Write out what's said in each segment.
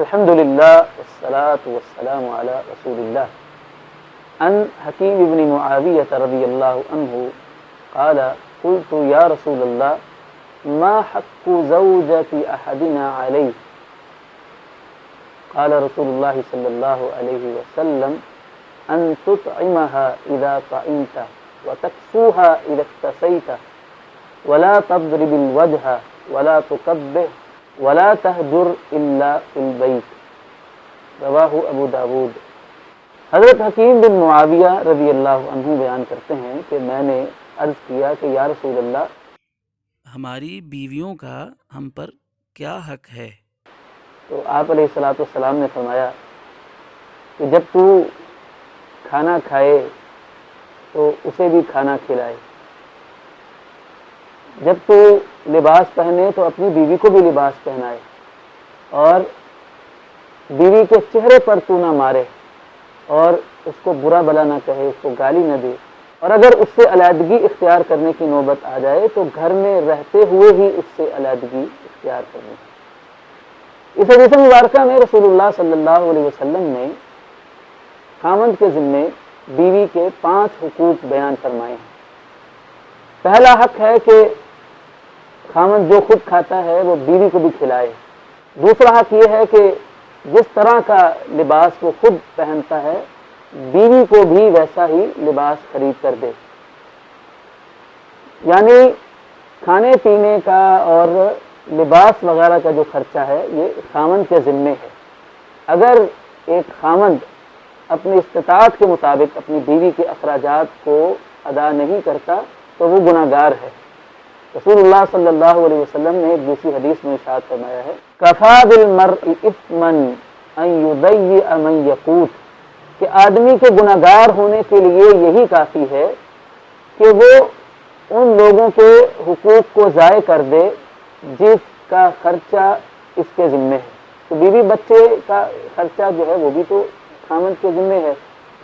الحمد للہ والصلاة والسلام علی رسول اللہ عن حکیم ابن معاویہ رضی اللہ عنہ قال قلت یا رسول اللہ ما حق زوجۃ احدنا علیہ قال رسول اللہ صلی اللہ علیہ وسلم ان تطعمها اذا طعمت وتكسوها اذا اكتسيت ولا تضرب الوجه ولا تقبح ولا تهجر الا في البيت رواہ ابو داود۔ حضرت حکیم بن معاویہ رضی اللہ عنہ بیان کرتے ہیں کہ میں نے عرض کیا کہ یا رسول اللہ، ہماری بیویوں کا ہم پر کیا حق ہے؟ تو آپ علیہ الصلوۃ والسلام نے فرمایا کہ جب تو کھانا کھائے تو اسے بھی کھانا کھلائے، جب تو لباس پہنے تو اپنی بیوی کو بھی لباس پہنائے، اور بیوی کے چہرے پر تو نہ مارے اور اس کو برا بلا نہ کہے، اس کو گالی نہ دے، اور اگر اس سے علیحدگی اختیار کرنے کی نوبت آ جائے تو گھر میں رہتے ہوئے ہی اس سے علیحدگی اختیار کرنی۔ اس حدیث مبارکہ میں رسول اللہ صلی اللہ علیہ وسلم نے خاوند کے ذمے بیوی کے 5 حقوق بیان فرمائے ہیں۔ پہلا حق ہے کہ خاوند جو خود کھاتا ہے وہ بیوی کو بھی کھلائے۔ دوسرا حق یہ ہے کہ جس طرح کا لباس وہ خود پہنتا ہے بیوی کو بھی ویسا ہی لباس خرید کر دے، یعنی کھانے پینے کا اور لباس وغیرہ کا جو خرچہ ہے یہ خاوند کے ذمے ہے۔ اگر ایک خاوند اپنی استطاعت کے مطابق اپنی بیوی کے اخراجات کو ادا نہیں کرتا تو وہ گناہگار ہے۔ رسول اللہ صلی اللہ علیہ وسلم نے ایک دوسری حدیث میں ارشاد فرمایا ہے کفا بالمرء اثما ان یضیع من یقوت، کہ آدمی کے گناہگار ہونے کے لیے یہی کافی ہے کہ وہ ان لوگوں کے حقوق کو ضائع کر دے جس کا خرچہ اس کے ذمے ہے۔ تو بیوی بچے کا خرچہ جو ہے وہ بھی تو خاوند کے ذمے ہے،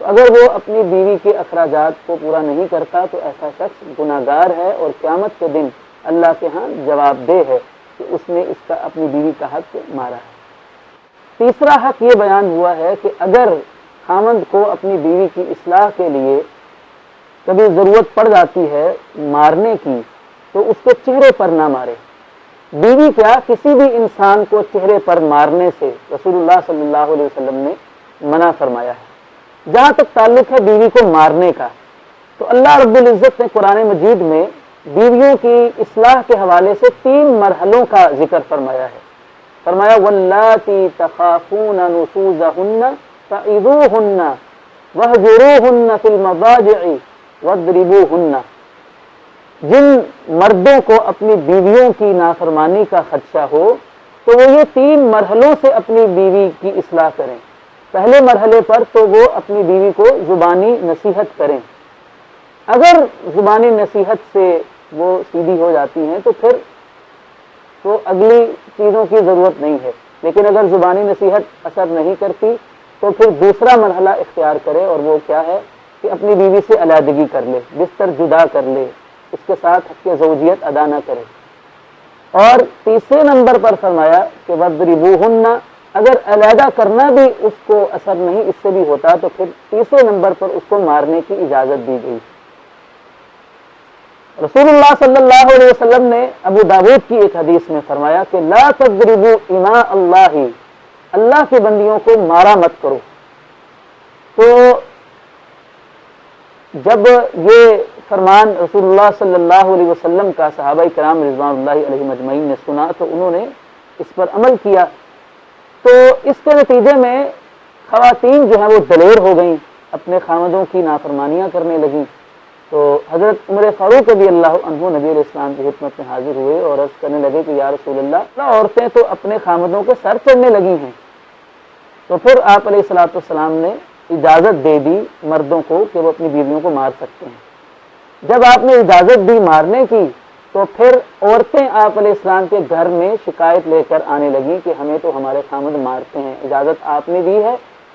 تو اگر وہ اپنی بیوی کے اخراجات کو پورا نہیں کرتا تو ایسا شخص گناہگار ہے اور قیامت کے دن اللہ کے ہاں جواب دہ ہے کہ اس نے اس کا اپنی بیوی کا حق مارا ہے۔ تیسرا حق یہ بیان ہوا ہے کہ اگر خاوند کو اپنی بیوی کی اصلاح کے لیے کبھی ضرورت پڑ جاتی ہے مارنے کی تو اس کو چہرے پر نہ مارے۔ بیوی کیا کسی بھی انسان کو چہرے پر مارنے سے رسول اللہ صلی اللہ علیہ وسلم نے منع فرمایا ہے۔ جہاں تک تعلق ہے بیوی کو مارنے کا، تو اللہ رب العزت نے قرآن مجید میں بیویوں کی اصلاح کے حوالے سے 3 مرحلوں کا ذکر فرمایا ہے۔ فرمایا واللاتی تخافون نشوزہن فعظوہن واہجروہن فی المضاجع واضربوہن، جن مردوں کو اپنی بیویوں کی نافرمانی کا خدشہ ہو تو وہ یہ 3 مرحلوں سے اپنی بیوی کی اصلاح کریں۔ پہلے مرحلے پر تو وہ اپنی بیوی کو زبانی نصیحت کریں، اگر زبانی نصیحت سے وہ سیدھی ہو جاتی ہیں تو پھر تو اگلی چیزوں کی ضرورت نہیں ہے، لیکن اگر زبانی نصیحت اثر نہیں کرتی تو پھر دوسرا مرحلہ اختیار کرے، اور وہ کیا ہے کہ اپنی بیوی سے علیحدگی کر لے، بستر جدا کر لے، اس کے ساتھ حق زوجیت ادا نہ کرے۔ اور تیسرے نمبر پر فرمایا کہ وَاضْرِبُوهُنَّ، اگر علیحدہ کرنا بھی اس کو اثر نہیں اس سے بھی ہوتا تو پھر تیسرے نمبر پر اس کو مارنے کی اجازت دی گئی۔ رسول اللہ صلی اللہ علیہ وسلم نے ابو داود کی ایک حدیث میں فرمایا کہ لا تضربوا اماء اللہ، اللہ کی بندیوں کو مارا مت کرو۔ تو جب یہ فرمان رسول اللہ صلی اللہ علیہ وسلم کا صحابہ کرام رضوان اللہ علیہم اجمعین نے سنا تو انہوں نے اس پر عمل کیا، تو اس کے نتیجے میں خواتین جو ہیں وہ دلیر ہو گئیں، اپنے خاوندوں کی نافرمانیاں کرنے لگیں۔ تو حضرت عمر فاروق رضی اللہ عنہ نبی علیہ السلام کی خدمت میں حاضر ہوئے اور عرض کرنے لگے کہ یا رسول اللہ، عورتیں تو اپنے خاوندوں کے سر چڑھنے لگی ہیں۔ تو پھر آپ علیہ الصلوۃ والسلام نے اجازت دے دی مردوں کو کہ وہ اپنی بیویوں کو مار سکتے ہیں۔ جب آپ نے اجازت دی مارنے کی تو پھر عورتیں آپ علیہ السلام کے گھر میں شکایت لے کر آنے لگیں کہ ہمیں تو ہمارے خامد مارتے ہیں، اجازت آپ نے دی ہے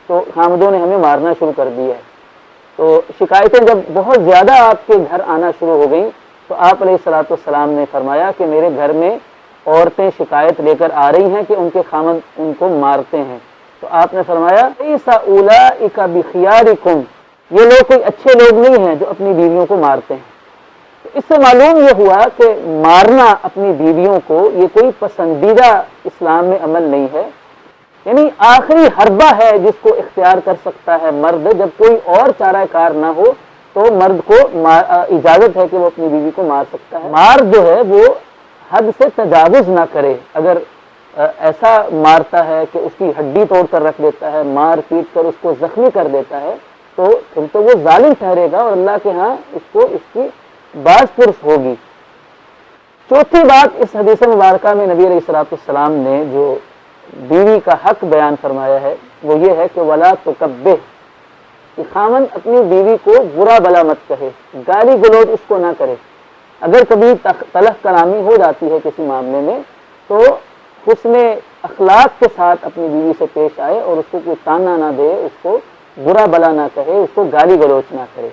تو خامدوں نے ہمیں مارنا شروع کر دیا ہے۔ تو شکایتیں جب بہت زیادہ آپ کے گھر آنا شروع ہو گئیں تو آپ علیہ الصلوۃ والسلام نے فرمایا کہ میرے گھر میں عورتیں شکایت لے کر آ رہی ہیں کہ ان کے خامند ان کو مارتے ہیں، تو آپ نے فرمایا ایسا اولئک بخیارکم، یہ لوگ کوئی اچھے لوگ نہیں ہیں جو اپنی بیویوں کو مارتے ہیں۔ تو اس سے معلوم یہ ہوا کہ مارنا اپنی بیویوں کو یہ کوئی پسندیدہ اسلام میں عمل نہیں ہے، یعنی آخری حربہ ہے جس کو اختیار کر سکتا ہے مرد، جب کوئی اور چارہ کار نہ ہو تو مرد کو اجازت ہے کہ وہ اپنی بیوی کو مار سکتا ہے۔ مار جو ہے وہ حد سے تجاوز نہ کرے، اگر ایسا مارتا ہے کہ اس کی ہڈی توڑ کر رکھ دیتا ہے، مار پیٹ کر اس کو زخمی کر دیتا ہے، تو پھر تو وہ ظالم ٹھہرے گا اور اللہ کے ہاں اس کو اس کی باز پرس ہوگی۔ چوتھی بات اس حدیث مبارکہ میں نبی علیہ الصلوۃ والسلام نے جو بیوی کا حق بیان فرمایا ہے وہ یہ ہے کہ ولا تکبہ، کہ خامن اپنی بیوی کو برا بلا مت کہے، گالی گلوچ اس کو نہ کرے۔ اگر کبھی تلخ کلامی ہو جاتی ہے کسی معاملے میں تو حسن اخلاق کے ساتھ اپنی بیوی سے پیش آئے اور اس کو کوئی تانا نہ دے، اس کو برا بلا نہ کہے، اس کو گالی گلوچ نہ کرے۔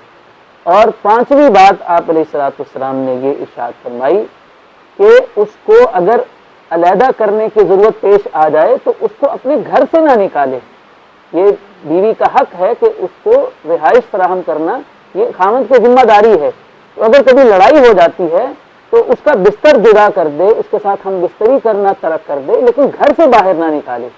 اور پانچویں بات آپ علیہ الصلوۃ والسلام نے یہ ارشاد فرمائی کہ اس کو اگر علیحدہ کرنے کی ضرورت پیش آ جائے تو اس کو اپنے گھر سے نہ نکالے۔ یہ بیوی کا حق ہے کہ اس کو رہائش فراہم کرنا یہ خامند کی ذمہ داری ہے۔ تو اگر کبھی لڑائی ہو جاتی ہے تو اس کا بستر جدا کر دے، اس کے ساتھ ہم بستری کرنا ترک کر دے، لیکن گھر سے باہر نہ نکالے۔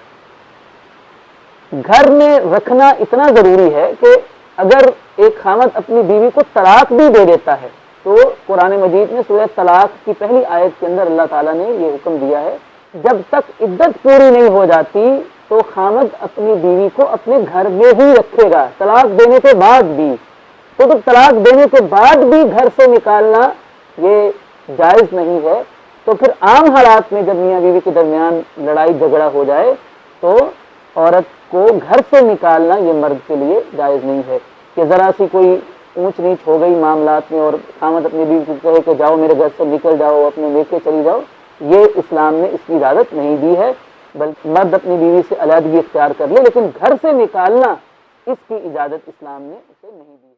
گھر میں رکھنا اتنا ضروری ہے کہ اگر ایک خامند اپنی بیوی کو طلاق بھی دے دیتا ہے تو قرآن مجید میں سورہ طلاق کی پہلی آیت کے اندر اللہ تعالیٰ نے یہ حکم دیا ہے جب تک عدت پوری نہیں ہو جاتی تو خامند اپنی بیوی کو اپنے گھر میں ہی رکھے گا، طلاق دینے کے بعد بھی۔ تو طلاق دینے کے بعد بھی گھر سے نکالنا یہ جائز نہیں ہے، تو پھر عام حالات میں جب میاں بیوی کے درمیان لڑائی جھگڑا ہو جائے تو عورت کو گھر سے نکالنا یہ مرد کے لیے جائز نہیں ہے کہ ذرا سی کوئی اونچ نیچ ہو گئی معاملات میں اور خامد اپنی بیوی کو کہے کہ جاؤ میرے گھر سے نکل جاؤ، اپنے لے کے چلی جاؤ، یہ اسلام نے اس کی اجازت نہیں دی ہے، بلکہ مرد اپنی بیوی سے علیحدگی اختیار کر لے، لیکن گھر سے نکالنا اس کی اجازت اسلام نے اسے نہیں دی۔